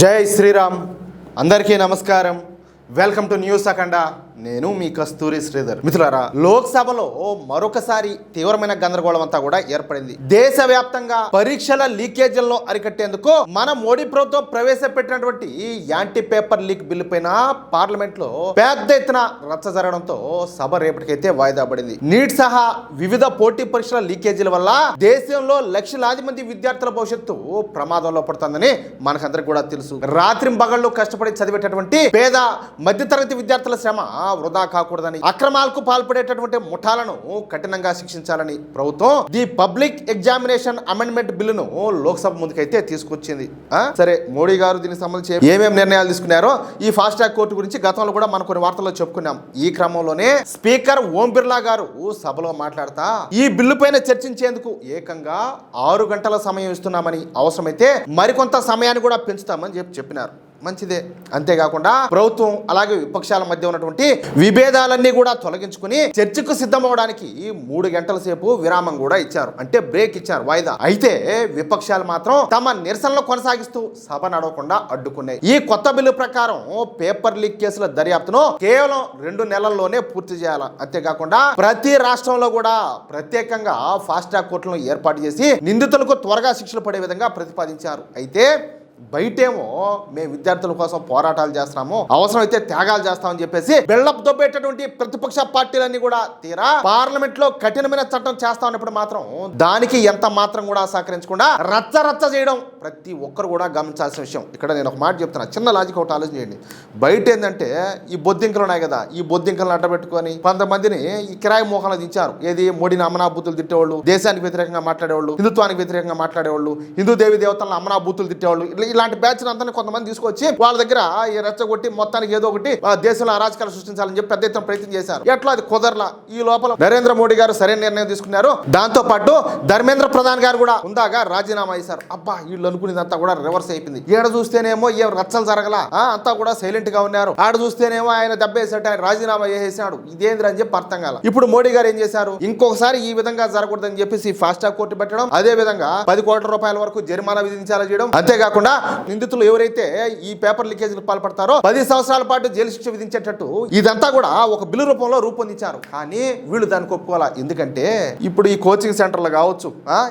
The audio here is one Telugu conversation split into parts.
జై శ్రీరామ్. అందరికీ నమస్కారం. వెల్కమ్ టు న్యూస్ అఖండ. నేను మీ కస్తూరి శ్రీధర్. మిత్రులారా, లోక్సభలో మరొకసారి తీవ్రమైన గందరగోళం అంతా కూడా ఏర్పడింది. దేశవ్యాప్తంగా పరీక్షల లీకేజీలను అరికట్టేందుకు మన మోడీ ప్రభుత్వం ప్రవేశపెట్టినటువంటి యాంటీ పేపర్ లీక్ బిల్లు పైన పార్లమెంట్ లో పెద్ద ఎత్తున రచ్చ జరగడంతో సభ రేపటికైతే వాయిదా పడింది. నీట్ సహా వివిధ పోటీ పరీక్షల లీకేజీల వల్ల దేశంలో లక్షలాది మంది విద్యార్థుల భవిష్యత్తు ప్రమాదంలో పడుతుందని మనకందరికి కూడా తెలుసు. రాత్రింబగళ్ళు కష్టపడి చదివేటటువంటి పేద మధ్యతరగతి విద్యార్థుల శ్రమ వృధా కాకూడదని, అక్రమాలకు పాల్పడేటటువంటి ముఠాలను కఠినంగా శిక్షించాలని ప్రభుత్వం ది పబ్లిక్ ఎగ్జామినేషన్ అమెండ్మెంట్ బిల్లును లోక్సభ ముందుకైతే తీసుకొచ్చింది. సరే, మోడీ గారు దీనికి సంబంధించి ఏమేమి నిర్ణయాలు తీసుకున్నారో ఈ ఫాస్ట్ ట్రాక్ కోర్టు గురించి గతంలో కూడా మనం కొన్ని వార్తల్లో చెప్పుకున్నాం. ఈ క్రమంలోనే స్పీకర్ ఓం బిర్లా గారు సభలో మాట్లాడతా ఈ బిల్లు పైన చర్చించేందుకు ఏకంగా 6 గంటల సమయం ఇస్తున్నామని, అవసరమైతే మరికొంత సమయాన్ని కూడా పెంచుతామని చెప్పినారు. మంచిదే. అంతేకాకుండా ప్రభుత్వం అలాగే విపక్షాల మధ్య ఉన్నటువంటి విభేదాలన్నీ కూడా తొలగించుకుని చర్చకు సిద్ధమవడానికి 3 గంటల సేపు విరామం కూడా ఇచ్చారు. అంటే బ్రేక్ ఇచ్చారు, వాయిదా. అయితే విపక్షాలు మాత్రం తమ నిరసనలు కొనసాగిస్తూ సభ నడవకుండా అడ్డుకున్నాయి. ఈ కొత్త బిల్లు ప్రకారం పేపర్ లీక్ కేసుల దర్యాప్తును కేవలం 2 నెలల్లోనే పూర్తి చేయాలి. అంతేకాకుండా ప్రతి రాష్ట్రంలో కూడా ప్రత్యేకంగా ఫాస్ట్ ట్రాక్ కోర్టులను ఏర్పాటు చేసి నిందితులకు త్వరగా శిక్షలు పడే విధంగా ప్రతిపాదించారు. అయితే బయటేమో మేము విద్యార్థుల కోసం పోరాటాలు చేస్తున్నాము, అవసరమైతే త్యాగాలు చేస్తామని చెప్పేసి బిల్డప్ దొబ్బేటటువంటి ప్రతిపక్ష పార్టీలన్నీ కూడా తీరా పార్లమెంట్ లో కఠినమైన చట్టం చేస్తామన్నప్పుడు మాత్రం దానికి ఎంత మాత్రం కూడా సహకరించకుండా రచ్చ చేయడం ప్రతి ఒక్కరు కూడా గమనించాల్సిన విషయం. ఇక్కడ నేను ఒక మాట చెప్తున్నా, చిన్న లాజిక్ ఒకటి ఆలోచన చేయండి. బయట ఏంటంటే ఈ బొద్దింకలు ఉన్నాయి కదా, ఈ బొద్దింకలను అడ్డబెట్టుకొని కొంతమందిని ఈ కిరాయి మోహంలో దించారు. ఏది మోడీని అమనాబూతులు తిట్టేవాళ్ళు, దేశానికి వ్యతిరేకంగా మాట్లాడేవాళ్ళు, హిందుత్వానికి వ్యతిరేకంగా మాట్లాడేవాళ్ళు, హిందూ దేవి దేవతలను అమనాబూతులు తిట్టేవాళ్ళు, ఇలాంటి బ్యాచ్ అంతా కొంతమంది తీసుకొచ్చి వాళ్ళ దగ్గర ఈ రెచ్చగొట్టి మొత్తానికి ఏదో ఒకటి దేశంలో అరాచకాలు సృష్టించాలని చెప్పి పెద్ద ఎత్తున ప్రయత్నం చేశారు. ఎట్లా అది కుదరలా. ఈ లోపల నరేంద్ర మోడీ గారు సరైన నిర్ణయం తీసుకున్నారు. దాంతో పాటు ధర్మేంద్ర ప్రధాన్ గారు కూడా ఉందాగా రాజీనామా చేశారు. అబ్బా, వీళ్ళు అనుకునేదంతా కూడా రివర్స్ అయిపోయింది. ఈడ చూస్తేనేమో ఏం రచ్చలు జరగలా, అంతా కూడా సైలెంట్ గా ఉన్నారు. ఆడ చూస్తేనేమో ఆయన దెబ్బేసాడు, ఆయన రాజీనామా చేసేసాడు. ఇదేంద్ర అని చెప్పి అర్థం కాల. ఇప్పుడు మోడీ గారు ఏం చేశారు, ఇంకొకసారి ఈ విధంగా జరగకూడదని చెప్పేసి ఫాస్ట్ ట్రాక్ కోర్టు పెట్టడం, అదే విధంగా 10 కోట్ల రూపాయల వరకు జరిమానా విధించాలని చేయడం, అంతేకాకుండా నిందితులు ఎవరైతే ఈ పేపర్ లీకేజీలకు పాల్పడతారో 10 సంవత్సరాల పాటు జైలు శిక్ష విధించేటట్టు ఇదంతా కూడా ఒక బిల్లు రూపంలో రూపొందించారు. కానీ వీళ్ళు దానికి ఒప్పుకోవాలా. ఎందుకంటే ఇప్పుడు ఈ కోచింగ్ సెంటర్లు కావచ్చు,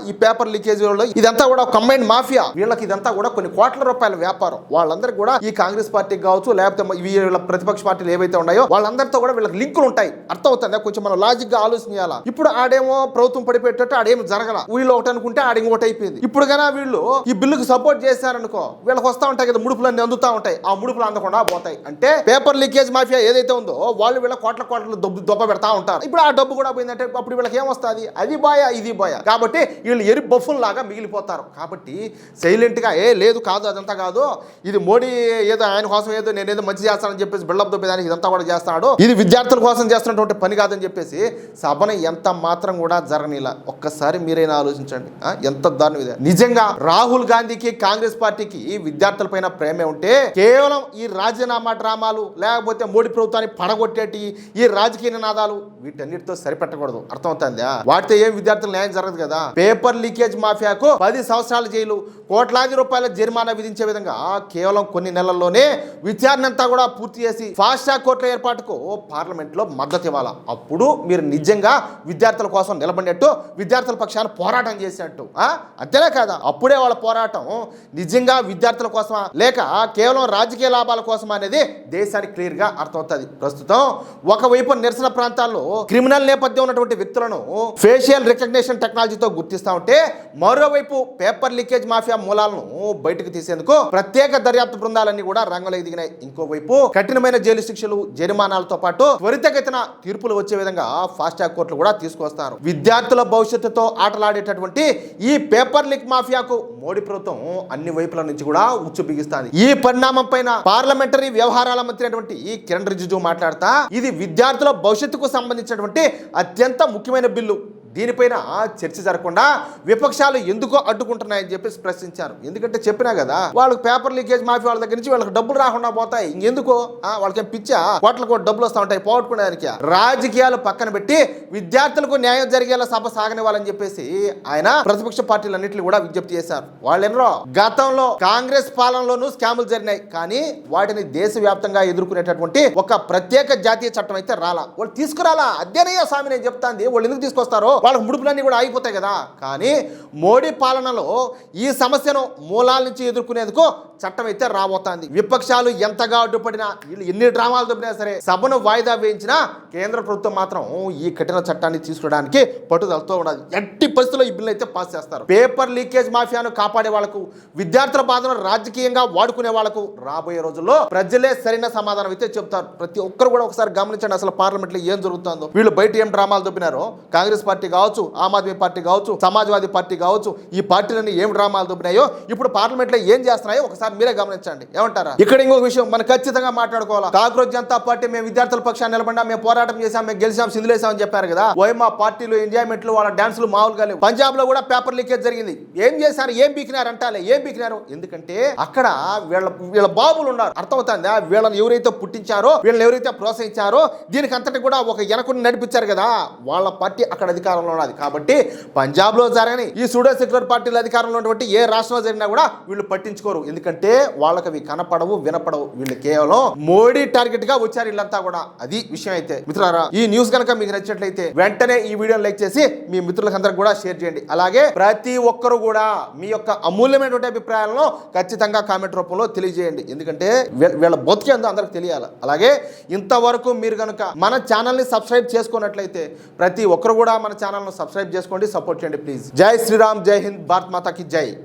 ఈ పేపర్ లీకేజీలలో ఇదంతా కూడా కంబైన్డ్ మాఫియా. వీళ్ళకి ఇదంతా కూడా కొన్ని కోట్ల రూపాయల వ్యాపారం. వాళ్ళందరికీ కూడా ఈ కాంగ్రెస్ పార్టీకి కావచ్చు, లేకపోతే వీళ్ళ ప్రతిపక్ష పార్టీలు ఏవైతే ఉన్నాయో వాళ్ళందరితో కూడా వీళ్ళకి లింకులు ఉంటాయి. అర్థం అవుతుంది. కొంచెం మనం లాజిక్ గా ఆలోచన చేయాలా. ఇప్పుడు ఆడేమో ప్రభుత్వం పడిపెట్టేట్టు ఆడేమో జరగల, వీళ్ళు ఒకటి అనుకుంటే ఆడింకొకటి అయిపోయింది. ఇప్పుడు కన్నా వీళ్ళు ఈ బిల్లుకు సపోర్ట్ చేశారనుకో, వీళ్ళకి వస్తా ఉంటాయి కదా ముడుపులన్నీ అందుతా ఉంటాయి. ఆ ముడుపులు అందకుండా పోతాయి. అంటే పేపర్ లీకేజ్ మాఫియా ఏదైతే ఉందో వాళ్ళు వీళ్ళ కోట్ల దొబ్బ పెడతా ఉంటారు. ఇప్పుడు ఆ డబ్బు కూడా పోయిందంటే అప్పుడు వీళ్ళకి ఏమొస్తుంది, అది బాయా ఇది బాయా. కాబట్టి వీళ్ళు ఎరి బఫుల్ లాగా మిగిలిపోతారు. కాబట్టి సైలెంట్ గా లేదు కాదు అదంతా కాదు, ఇది మోడీ ఏదో ఆయన కోసం ఏదో నేనేదో మంచి చేస్తానని చెప్పేసి బిల్డప్ దొబ్బేదానికి ఇదంతా కూడా చేస్తాడు, ఇది విద్యార్థుల కోసం చేస్తున్నటువంటి పని కాదని చెప్పేసి సభను ఎంత మాత్రం కూడా జరగనిలా. ఒక్కసారి మీరైనా ఆలోచించండి, ఎంత దారుణం ఇది. నిజంగా రాహుల్ గాంధీకి కాంగ్రెస్ పార్టీకి విద్యార్థుల పైన ప్రేమే ఉంటే కేవలం ఈ రాజీనామా డ్రామాలు, లేకపోతే మోడీ ప్రభుత్వాన్ని పడగొట్టేటి ఈ రాజకీయ నినాదాలు వీటన్నిటితో సరిపెట్టకూడదు. అర్థమవుతుందా? వాటితో ఏం విద్యార్థులు న్యాయం జరగదు కదా. పేపర్ లీకేజ్ మాఫియాకు 10 సంవత్సరాల జైలు, కోట్లాది రూపాయల జరిమానా విధించే విధంగా కేవలం కొన్ని నెలల్లోనే విచారణ అంతా కూడా పూర్తి చేసి ఫాస్ట్ ట్రాక్ కోర్టుల ఏర్పాటుకు పార్లమెంట్ లో మద్దతు ఇవ్వాలా. అప్పుడు మీరు నిజంగా విద్యార్థుల కోసం నిలబడినట్టు, విద్యార్థుల పక్షాన పోరాటం చేసినట్టు. అంతేనే కదా, అప్పుడే వాళ్ళ పోరాటం నిజంగా విద్యార్థుల కోసమా లేక కేవలం రాజకీయ లాభాల కోసం అనేది దేశానికి క్లియర్ గా అర్థమవుతుంది. ప్రస్తుతం ఒకవైపు నిరసన ప్రాంతాల్లో క్రిమినల్ నేపథ్యం ఉన్నటువంటి వ్యక్తులను ఫేషియల్ రికగ్నిషన్ టెక్నాలజీతో గుర్తిస్తా ఉంటే, మరోవైపు పేపర్ లీకేజ్ మాఫియా మూలాలను బయటకు తీసేందుకు ప్రత్యేక దర్యాప్తు బృందాలన్నీ కూడా రంగంలోకి దిగినాయి. ఇంకోవైపు కఠినమైన జైలు శిక్షలు, జరిమానాలతో పాటు త్వరితగతిన తీర్పులు వచ్చే విధంగా ఫాస్ట్ ట్రాక్ కోర్టులు కూడా తీసుకొస్తారు. విద్యార్థుల భవిష్యత్తుతో ఆటలాడేటటువంటి ఈ పేపర్ లీక్ మాఫియాకు మోడీ ప్రభుత్వం అన్ని వైపుల నుంచి కూడా ఉచ్చు బిగిస్తుంది. ఈ పరిణామం పైన పార్లమెంటరీ వ్యవహారాల మంత్రి అయినటువంటి కిరణ్ రిజిజు మాట్లాడతా, ఇది విద్యార్థుల భవిష్యత్తుకు సంబంధించినటువంటి అత్యంత ముఖ్యమైన బిల్లు. దీనిపైన చర్చ జరగకుండా విపక్షాలు ఎందుకో అడ్డుకుంటున్నాయని చెప్పేసి ప్రశ్నించారు. ఎందుకంటే చెప్పినా కదా, వాళ్ళకి పేపర్ లీకేజ్ మాఫీ వాళ్ళ దగ్గర నుంచి వాళ్ళకి డబ్బులు రాకుండా పోతాయి, ఇంకెందుకో వాళ్ళకి పిచ్చా, కోట్లకు డబ్బులు వస్తూ ఉంటాయి పోగొట్టుకోవడానికి. రాజకీయాలు పక్కన పెట్టి విద్యార్థులకు న్యాయం జరిగేలా సభ సాగనివ్వాలని చెప్పేసి ఆయన ప్రతిపక్ష పార్టీలన్నింటినీ కూడా విజ్ఞప్తి చేశారు. వాళ్ళు ఎన్నరో గతంలో కాంగ్రెస్ పాలనలోనూ స్కాములు జరిగినాయి, కానీ వాటిని దేశవ్యాప్తంగా ఎదుర్కొనేటటువంటి ఒక ప్రత్యేక జాతీయ చట్టం అయితే రాలా. వాళ్ళు తీసుకురాలా. అదేనయ్యా స్వామి నేను చెప్తాంది. వాళ్ళు ఎందుకు తీసుకొస్తారో వాళ్ళకి ముడుపులన్నీ కూడా ఆగిపోతాయి కదా. కానీ మోడీ పాలనలో ఈ సమస్యను మూలాల నుంచి ఎదుర్కొనేందుకు చట్టం అయితే రాబోతోంది. విపక్షాలు ఎంతగా అడ్డుపడినా, వీళ్ళు ఎన్ని డ్రామాలు దొబ్బినా సరే, సభను వాయిదా వేయించినా కేంద్ర ప్రభుత్వం మాత్రం ఈ కఠిన చట్టాన్ని తీసుకోవడానికి పట్టుదలతో ఉన్నది. ఎట్టి పరిస్థితుల్లో ఈ బిల్లు అయితే పాస్ చేస్తారు. పేపర్ లీకేజ్ మాఫియాను కాపాడే వాళ్లకు, విద్యార్థుల బాధను రాజకీయంగా వాడుకునే వాళ్లకు రాబోయే రోజుల్లో ప్రజలే సరైన సమాధానం అయితే చెప్తారు. ప్రతి ఒక్కరు కూడా ఒకసారి గమనించండి, అసలు పార్లమెంట్ లో ఏం జరుగుతుందో. వీళ్ళు బయట ఏం డ్రామాలు దొబ్బినారో, కాంగ్రెస్ పార్టీ కావచ్చు, ఆమ్ ఆద్మీ పార్టీ కావచ్చు, సమాజ్వాదీ పార్టీ కావచ్చు, ఈ పార్టీలన్నీ ఏం డ్రామాలు దొబ్బినాయో, ఇప్పుడు పార్లమెంట్ లో ఏం చేస్తున్నాయో ఒకసారి మీరే గమనించండి. ఏమంటారా? ఇక్కడ ఇంకొక విషయం మనం ఖచ్చితంగా మాట్లాడుకోవాలి. కాంగ్రెస్ జనతా పార్టీ మేము విద్యార్థుల పక్షాన్ని నిలబడ్డా, మేము పోరాటం చేశాం, మేము గెలిచాం, సింధులేసామని చెప్పారు కదా. మా పార్టీలో ఎంజాయ్మెంట్లు, వాళ్ళ డాన్సులు మామూలుగా లేవు. పంజాబ్ లో కూడా పేపర్ లీకేజ్ జరిగింది. ఏం చేశారు, ఏం బీకినారు అంటాలే, ఏం బీకినారు? ఎందుకంటే అక్కడ వీళ్ళ బాబులు ఉన్నారు. అర్థమవుతుందా? వీళ్ళని ఎవరైతే పుట్టించారో, వీళ్ళని ఎవరైతే ప్రోత్సహించారో, దీనికి అంతటి కూడా ఒక ఎనకుని నడిపించారు కదా, వాళ్ళ పార్టీ అక్కడ అధికారంలో ఉన్నది. కాబట్టి పంజాబ్ లో జరగని ఈ సూడో సెక్యులర్ పార్టీల అధికారంలో ఉన్నటువంటి ఏ రాష్ట్రంలో జరిగినా కూడా వీళ్ళు పట్టించుకోరు. ఎందుకంటే వాళ్ళకి అవి కనపడవు, వినపడవు. వీళ్ళు కేవలం మోడీ టార్గెట్ గా వచ్చారు వీళ్ళంతా కూడా. అది విషయం. అయితే మిత్రులారా, ఈ న్యూస్ కనుక మీకు నచ్చినట్లయితే వెంటనే ఈ వీడియోని లైక్ చేసి మీ మిత్రులందరికీ కూడా షేర్ చేయండి. అలాగే ప్రతి ఒక్కరు కూడా మీ యొక్క అమూల్యమైనటువంటి అభిప్రాయాలను ఖచ్చితంగా కామెంట్ రూపంలో తెలియజేయండి. ఎందుకంటే వీళ్ళ బతికేందో అందరికి తెలియాలి. అలాగే ఇంతవరకు మీరు కనుక మన ఛానల్ ని సబ్స్క్రైబ్ చేసుకున్నట్లయితే ప్రతి ఒక్కరు కూడా మన ఛానల్ ను సబ్స్క్రైబ్ చేసుకోండి, సపోర్ట్ చేయండి ప్లీజ్. జై శ్రీరామ్, జై హింద్, భారత్ మాతాకి జై.